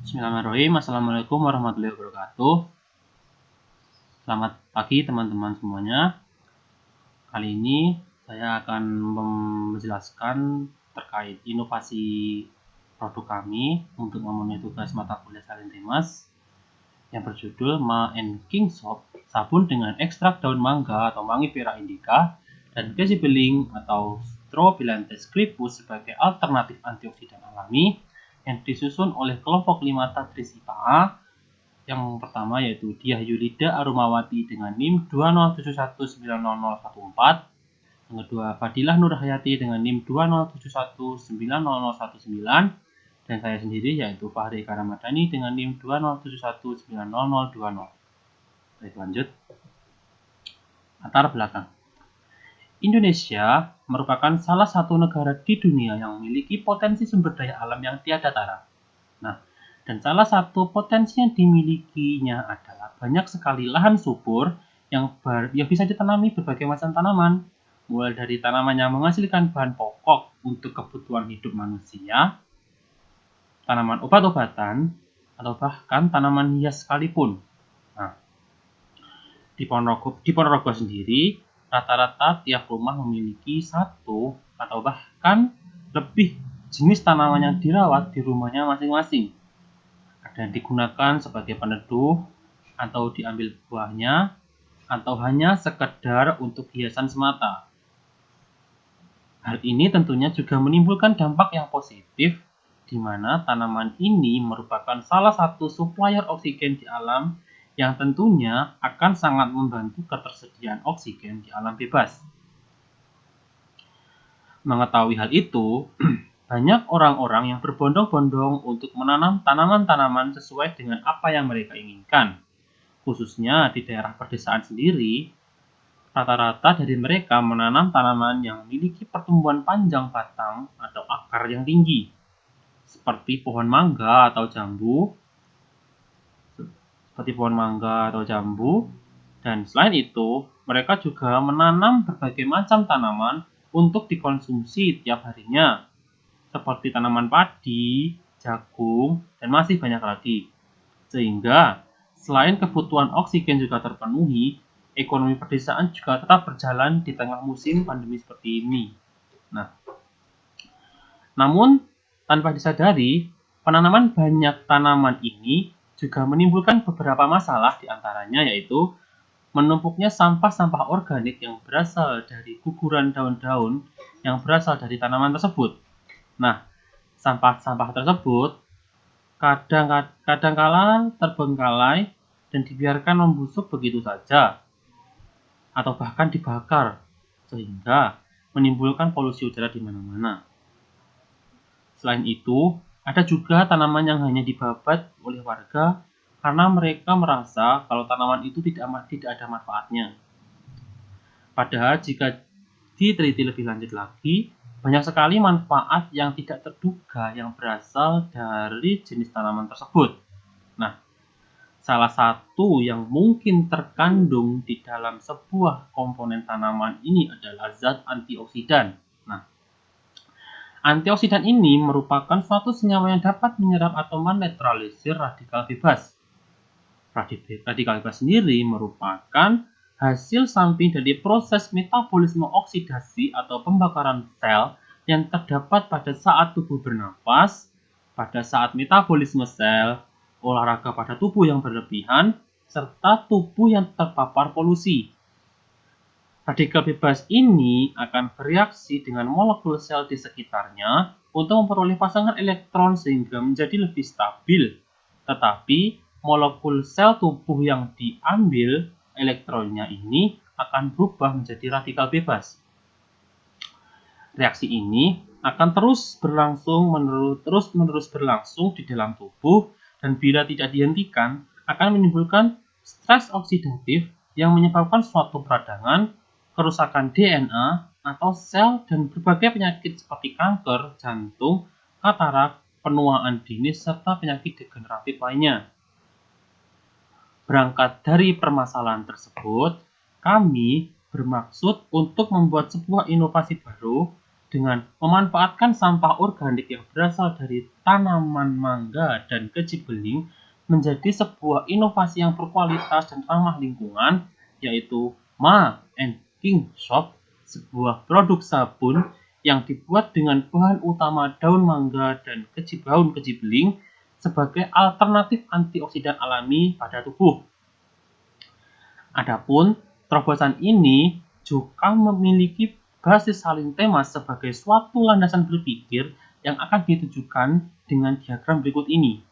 Bismillahirrahmanirrahim. Assalamualaikum warahmatullahi wabarakatuh. Selamat pagi teman-teman semuanya. Kali ini saya akan menjelaskan terkait inovasi produk kami untuk memenuhi tugas mata kuliah Salin Rimas yang berjudul Ma and King Soap, sabun dengan ekstrak daun mangga atau Mangifera indica dan Gesibeling atau Strobilanthes clipus sebagai alternatif antioksidan alami yang disusun oleh kelompok 5 Tadricipae. Yang pertama yaitu Diahyulida aromawati dengan NIM 207190014, yang kedua Fadilah Nurhayati dengan NIM 207190019, dan saya sendiri yaitu Fahri Karamadani dengan NIM 207190020. Baik, lanjut. Latar belakang. Indonesia merupakan salah satu negara di dunia yang memiliki potensi sumber daya alam yang tiada tara. Nah, dan salah satu potensi yang dimilikinya adalah banyak sekali lahan subur yang bisa ditanami berbagai macam tanaman, mulai dari tanaman yang menghasilkan bahan pokok untuk kebutuhan hidup manusia, tanaman obat-obatan, atau bahkan tanaman hias sekalipun. Nah, di Ponorogo sendiri, rata-rata tiap rumah memiliki satu atau bahkan lebih jenis tanaman yang dirawat di rumahnya masing-masing. Ada yang digunakan sebagai peneduh, atau diambil buahnya, atau hanya sekedar untuk hiasan semata. Hal ini tentunya juga menimbulkan dampak yang positif, di mana tanaman ini merupakan salah satu supplier oksigen di alam yang tentunya akan sangat membantu ketersediaan oksigen di alam bebas. Mengetahui hal itu, banyak orang-orang yang berbondong-bondong untuk menanam tanaman-tanaman sesuai dengan apa yang mereka inginkan. Khususnya di daerah pedesaan sendiri, rata-rata dari mereka menanam tanaman yang memiliki pertumbuhan panjang batang atau akar yang tinggi, seperti pohon mangga atau jambu, dan selain itu, mereka juga menanam berbagai macam tanaman untuk dikonsumsi tiap harinya, seperti tanaman padi, jagung, dan masih banyak lagi. Sehingga, selain kebutuhan oksigen juga terpenuhi, ekonomi pedesaan juga tetap berjalan di tengah musim pandemi seperti ini. Namun, tanpa disadari, penanaman banyak tanaman ini juga menimbulkan beberapa masalah, diantaranya yaitu menumpuknya sampah-sampah organik yang berasal dari guguran daun-daun yang berasal dari tanaman tersebut. Nah, sampah-sampah tersebut kadang-kala terbengkalai dan dibiarkan membusuk begitu saja, atau bahkan dibakar, sehingga menimbulkan polusi udara di mana-mana. Selain itu, ada juga tanaman yang hanya dibabat oleh warga karena mereka merasa kalau tanaman itu tidak ada manfaatnya. Padahal jika diteliti lebih lanjut lagi, banyak sekali manfaat yang tidak terduga yang berasal dari jenis tanaman tersebut. Nah, salah satu yang mungkin terkandung di dalam sebuah komponen tanaman ini adalah zat antioksidan. Antioksidan ini merupakan suatu senyawa yang dapat menyerap atau menetralisir radikal bebas. Radikal bebas sendiri merupakan hasil samping dari proses metabolisme oksidasi atau pembakaran sel yang terdapat pada saat tubuh bernapas, pada saat metabolisme sel, olahraga pada tubuh yang berlebihan, serta tubuh yang terpapar polusi. Radikal bebas ini akan bereaksi dengan molekul sel di sekitarnya untuk memperoleh pasangan elektron sehingga menjadi lebih stabil. Tetapi molekul sel tubuh yang diambil elektronnya ini akan berubah menjadi radikal bebas. Reaksi ini akan terus berlangsung di dalam tubuh, dan bila tidak dihentikan akan menimbulkan stres oksidatif yang menyebabkan suatu peradangan, kerusakan DNA atau sel, dan berbagai penyakit seperti kanker, jantung, katarak, penuaan dini, serta penyakit degeneratif lainnya. Berangkat dari permasalahan tersebut, kami bermaksud untuk membuat sebuah inovasi baru Dengan memanfaatkan sampah organik yang berasal dari tanaman mangga dan keji beling menjadi sebuah inovasi yang berkualitas dan ramah lingkungan, yaitu Ma and King Soap, sebuah produk sabun yang dibuat dengan bahan utama daun mangga dan daun keji beling sebagai alternatif antioksidan alami pada tubuh. Adapun terobosan ini juga memiliki basis saling tema sebagai suatu landasan berpikir yang akan ditujukan dengan diagram berikut ini.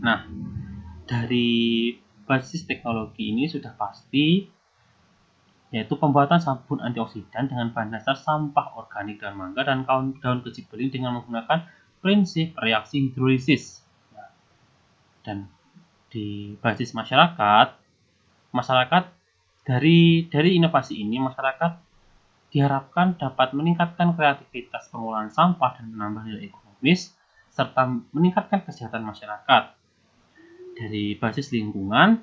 Nah, dari basis teknologi ini sudah pasti, yaitu pembuatan sabun antioksidan dengan bahan dasar sampah organik daun mangga dan daun keji beling dengan menggunakan prinsip reaksi hidrolisis. Dan di basis masyarakat dari inovasi ini, masyarakat diharapkan dapat meningkatkan kreativitas pengolahan sampah dan menambah nilai ekonomis, serta meningkatkan kesehatan masyarakat. Dari basis lingkungan,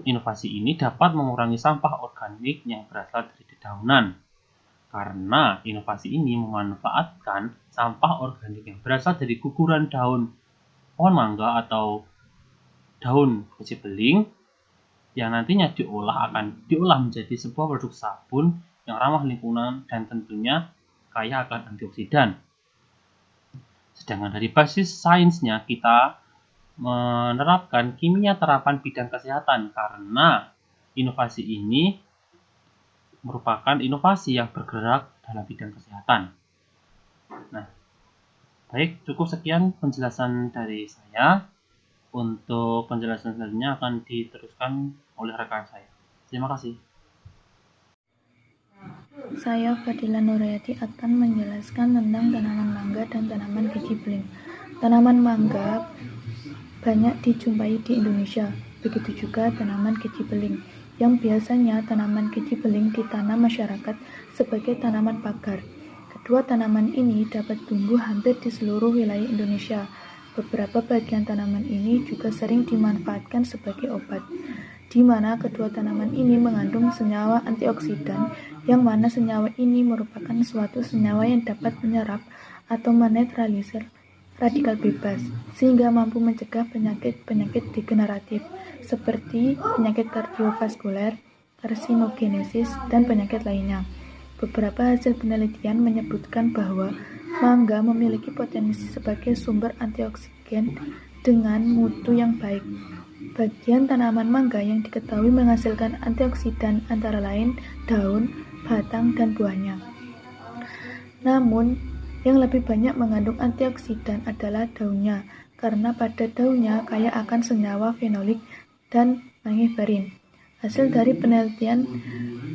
inovasi ini dapat mengurangi sampah organik yang berasal dari dedaunan. Karena inovasi ini memanfaatkan sampah organik yang berasal dari guguran daun pohon mangga atau daun keji beling yang nantinya akan diolah menjadi sebuah produk sabun yang ramah lingkungan dan tentunya kaya akan antioksidan. Sedangkan dari basis sainsnya, kita menerapkan kimia terapan bidang kesehatan karena inovasi ini merupakan inovasi yang bergerak dalam bidang kesehatan. Nah, baik, cukup sekian penjelasan dari saya. Untuk penjelasan selanjutnya akan diteruskan oleh rekan saya. Terima kasih. Saya Fadila Nurayati akan menjelaskan tentang tanaman mangga dan tanaman keji beling. Tanaman mangga banyak dijumpai di Indonesia, begitu juga tanaman keji beling, yang biasanya tanaman keji beling ditanam masyarakat sebagai tanaman pagar. Kedua tanaman ini dapat tumbuh hampir di seluruh wilayah Indonesia. Beberapa bagian tanaman ini juga sering dimanfaatkan sebagai obat, di mana kedua tanaman ini mengandung senyawa antioksidan, yang mana senyawa ini merupakan suatu senyawa yang dapat menyerap atau menetralisir radikal bebas, sehingga mampu mencegah penyakit-penyakit degeneratif seperti penyakit kardiovaskuler, karsinogenesis, dan penyakit lainnya. Beberapa hasil penelitian menyebutkan bahwa mangga memiliki potensi sebagai sumber antioksidan dengan mutu yang baik. Bagian tanaman mangga yang diketahui menghasilkan antioksidan antara lain daun, batang, dan buahnya. Namun, yang lebih banyak mengandung antioksidan adalah daunnya, karena pada daunnya kaya akan senyawa fenolik dan mangiferin. Hasil dari penelitian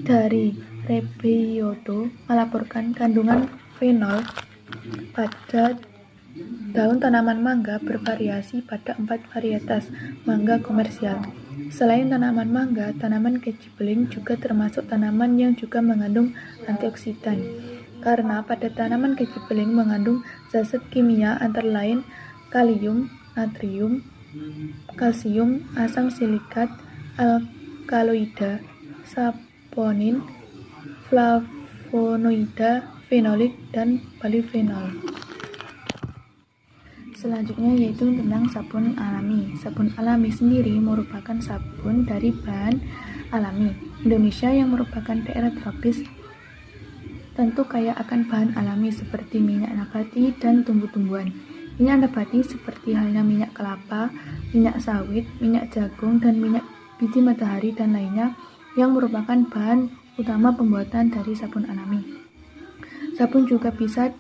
dari Rebioto melaporkan kandungan fenol pada daun tanaman mangga bervariasi pada 4 varietas mangga komersial. Selain tanaman mangga, tanaman keji beling juga termasuk tanaman yang juga mengandung antioksidan. Karena pada tanaman keji beling mengandung zat kimia antara lain kalium, natrium, kalsium, asam silikat, alkaloida, saponin, flavonoida, fenolik, dan polyphenol. Selanjutnya yaitu tentang sabun alami. Sabun alami sendiri merupakan sabun dari bahan alami. Indonesia yang merupakan daerah tropis tentu kaya akan bahan alami seperti minyak nabati dan tumbuh-tumbuhan. Minyak nabati seperti halnya minyak kelapa, minyak sawit, minyak jagung, dan minyak biji matahari dan lainnya yang merupakan bahan utama pembuatan dari sabun alami. Sabun juga bisa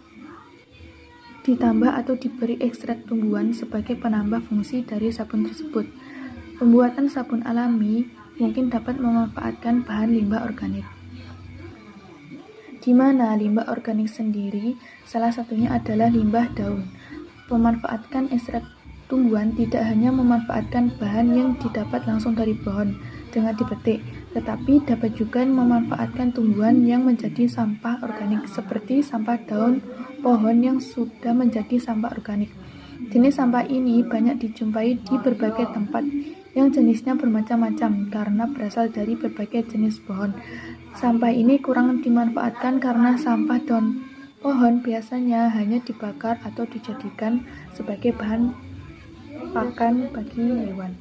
ditambah atau diberi ekstrak tumbuhan sebagai penambah fungsi dari sabun tersebut. Pembuatan sabun alami mungkin dapat memanfaatkan bahan limbah organik, di mana limbah organik sendiri salah satunya adalah limbah daun. Memanfaatkan ekstrak tumbuhan tidak hanya memanfaatkan bahan yang didapat langsung dari pohon dengan dipetik, tetapi dapat juga memanfaatkan tumbuhan yang menjadi sampah organik seperti sampah daun pohon yang sudah menjadi sampah organik. Jenis sampah ini banyak dijumpai di berbagai tempat, yang jenisnya bermacam-macam karena berasal dari berbagai jenis pohon. Sampah ini kurang dimanfaatkan karena sampah daun pohon biasanya hanya dibakar atau dijadikan sebagai bahan pakan bagi hewan.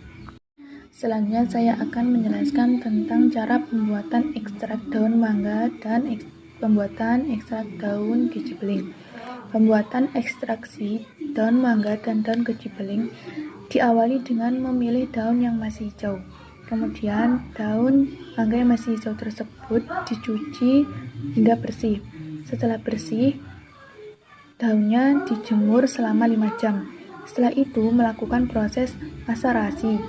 Selanjutnya saya akan menjelaskan tentang cara pembuatan ekstrak daun mangga dan pembuatan ekstrak daun kejibeling. Pembuatan ekstraksi daun mangga dan daun kejibeling diawali dengan memilih daun yang masih hijau. Kemudian daun mangga yang masih hijau tersebut dicuci hingga bersih. Setelah bersih, daunnya dijemur selama 5 jam. Setelah itu melakukan proses maserasi.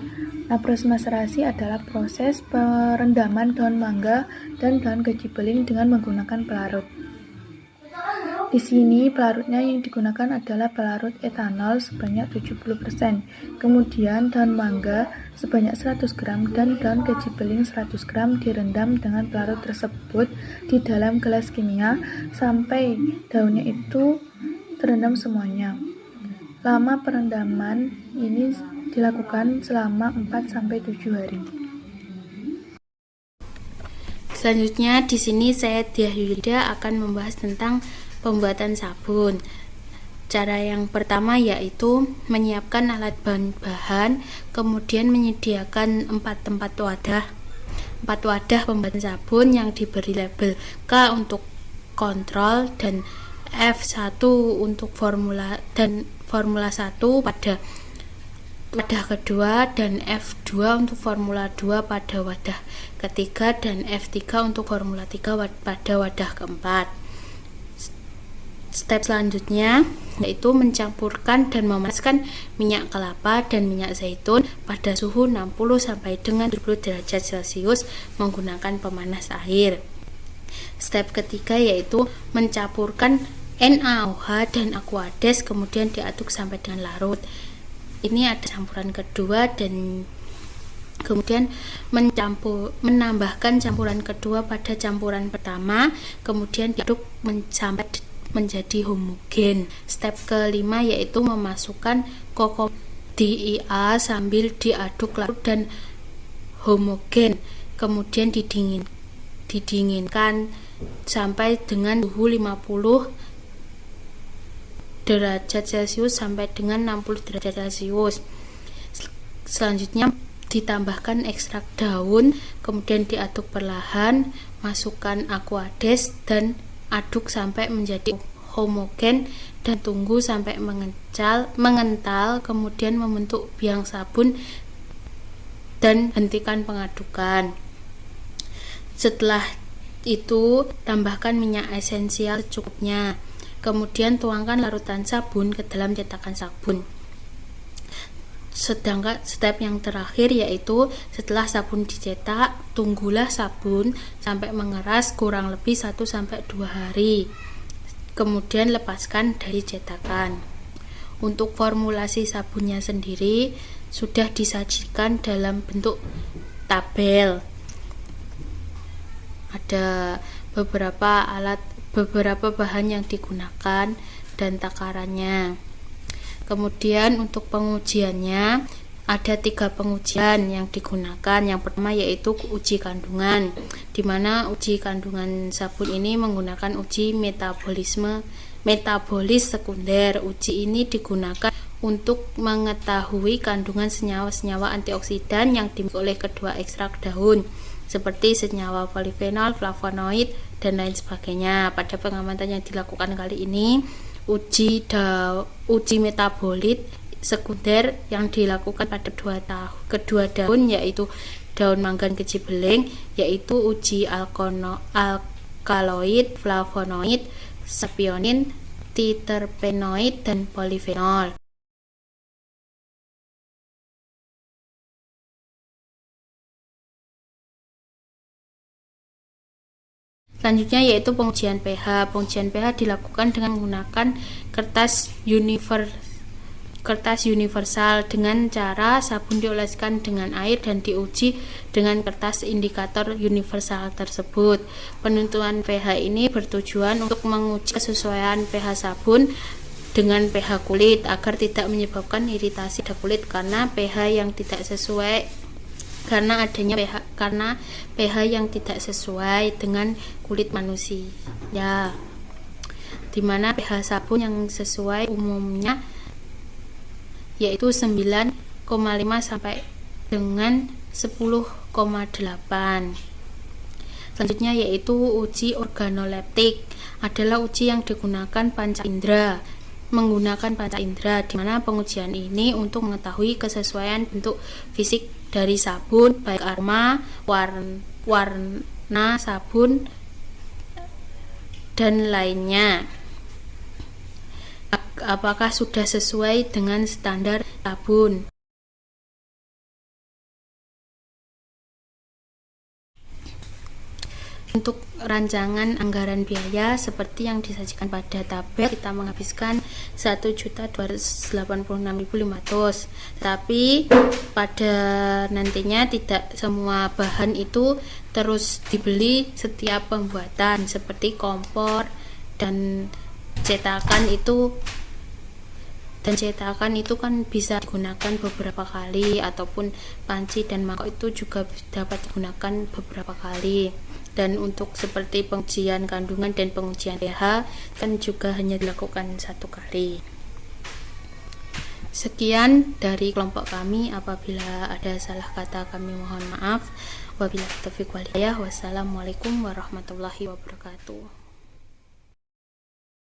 Nah, proses maserasi adalah proses perendaman daun mangga dan daun kejibeling dengan menggunakan pelarut. Di sini pelarutnya yang digunakan adalah pelarut etanol sebanyak 70%. Kemudian daun mangga sebanyak 100 gram dan daun kejibeling 100 gram direndam dengan pelarut tersebut di dalam gelas kimia sampai daunnya itu terendam semuanya. Lama perendaman ini dilakukan selama 4-7 hari. Selanjutnya di sini saya Diah Yulida akan membahas tentang pembuatan sabun. Cara yang pertama yaitu menyiapkan alat bahan, kemudian menyediakan 4 wadah pembuatan sabun yang diberi label K untuk kontrol dan F1 untuk formula 1 pada wadah kedua dan F2 untuk formula 2 pada wadah ketiga dan F3 untuk formula 3 pada wadah keempat. Step selanjutnya yaitu mencampurkan dan memanaskan minyak kelapa dan minyak zaitun pada suhu 60 sampai dengan 70 derajat Celcius menggunakan pemanas air. Step ketiga yaitu mencampurkan NaOH dan Aquades kemudian diaduk sampai dengan larut. Ini ada campuran kedua dan kemudian menambahkan campuran kedua pada campuran pertama kemudian diaduk sampai menjadi homogen. Step kelima yaitu memasukkan koko DIA sambil diaduk larut dan homogen kemudian didinginkan sampai dengan suhu 50 derajat Celcius sampai dengan 60 derajat Celcius. Selanjutnya ditambahkan ekstrak daun kemudian diaduk perlahan, masukkan Aquades dan aduk sampai menjadi homogen dan tunggu sampai mengental kemudian membentuk biang sabun dan hentikan pengadukan. Setelah itu tambahkan minyak esensial secukupnya. Kemudian tuangkan larutan sabun ke dalam cetakan sabun. Sedangkan step yang terakhir yaitu setelah sabun dicetak, tunggulah sabun sampai mengeras kurang lebih 1-2 hari. Kemudian lepaskan dari cetakan. Untuk formulasi sabunnya sendiri sudah disajikan dalam bentuk tabel. Ada beberapa bahan yang digunakan dan takarannya. Kemudian untuk pengujiannya ada 3 pengujian yang digunakan. Yang pertama yaitu uji kandungan, di mana uji kandungan sabun ini menggunakan uji metabolis sekunder. Uji ini digunakan untuk mengetahui kandungan senyawa-senyawa antioksidan yang dimiliki oleh kedua ekstrak daun, seperti senyawa polifenol, flavonoid, dan lain sebagainya. Pada pengamatan yang dilakukan kali ini, uji metabolit sekunder yang dilakukan pada kedua daun yaitu daun mangga kejibeling, yaitu uji alkaloid, flavonoid, sapionin, titerpenoid, dan polifenol. Selanjutnya yaitu pengujian pH. Pengujian pH dilakukan dengan menggunakan kertas universal dengan cara sabun dioleskan dengan air dan diuji dengan kertas indikator universal tersebut. Penentuan pH ini bertujuan untuk menguji kesesuaian pH sabun dengan pH kulit agar tidak menyebabkan iritasi pada kulit karena pH yang tidak sesuai yang tidak sesuai dengan kulit manusia. Dimana pH sabun yang sesuai umumnya yaitu 9,5 sampai dengan 10,8. Selanjutnya yaitu uji organoleptik, adalah uji yang menggunakan panca indera, di mana pengujian ini untuk mengetahui kesesuaian bentuk fisik dari sabun, baik aroma, warna sabun, dan lainnya. Apakah sudah sesuai dengan standar sabun? Untuk rancangan anggaran biaya seperti yang disajikan pada tabel, kita menghabiskan 1.286.500. Tapi pada nantinya tidak semua bahan itu terus dibeli setiap pembuatan, seperti kompor dan cetakan itu kan bisa digunakan beberapa kali, ataupun panci dan mangkok itu juga dapat digunakan beberapa kali. Dan untuk seperti pengujian kandungan dan pengujian pH kan juga hanya dilakukan 1 kali. Sekian dari kelompok kami, apabila ada salah kata kami mohon maaf. Wabillahi taufiq wal hidayah. Wassalamualaikum warahmatullahi wabarakatuh.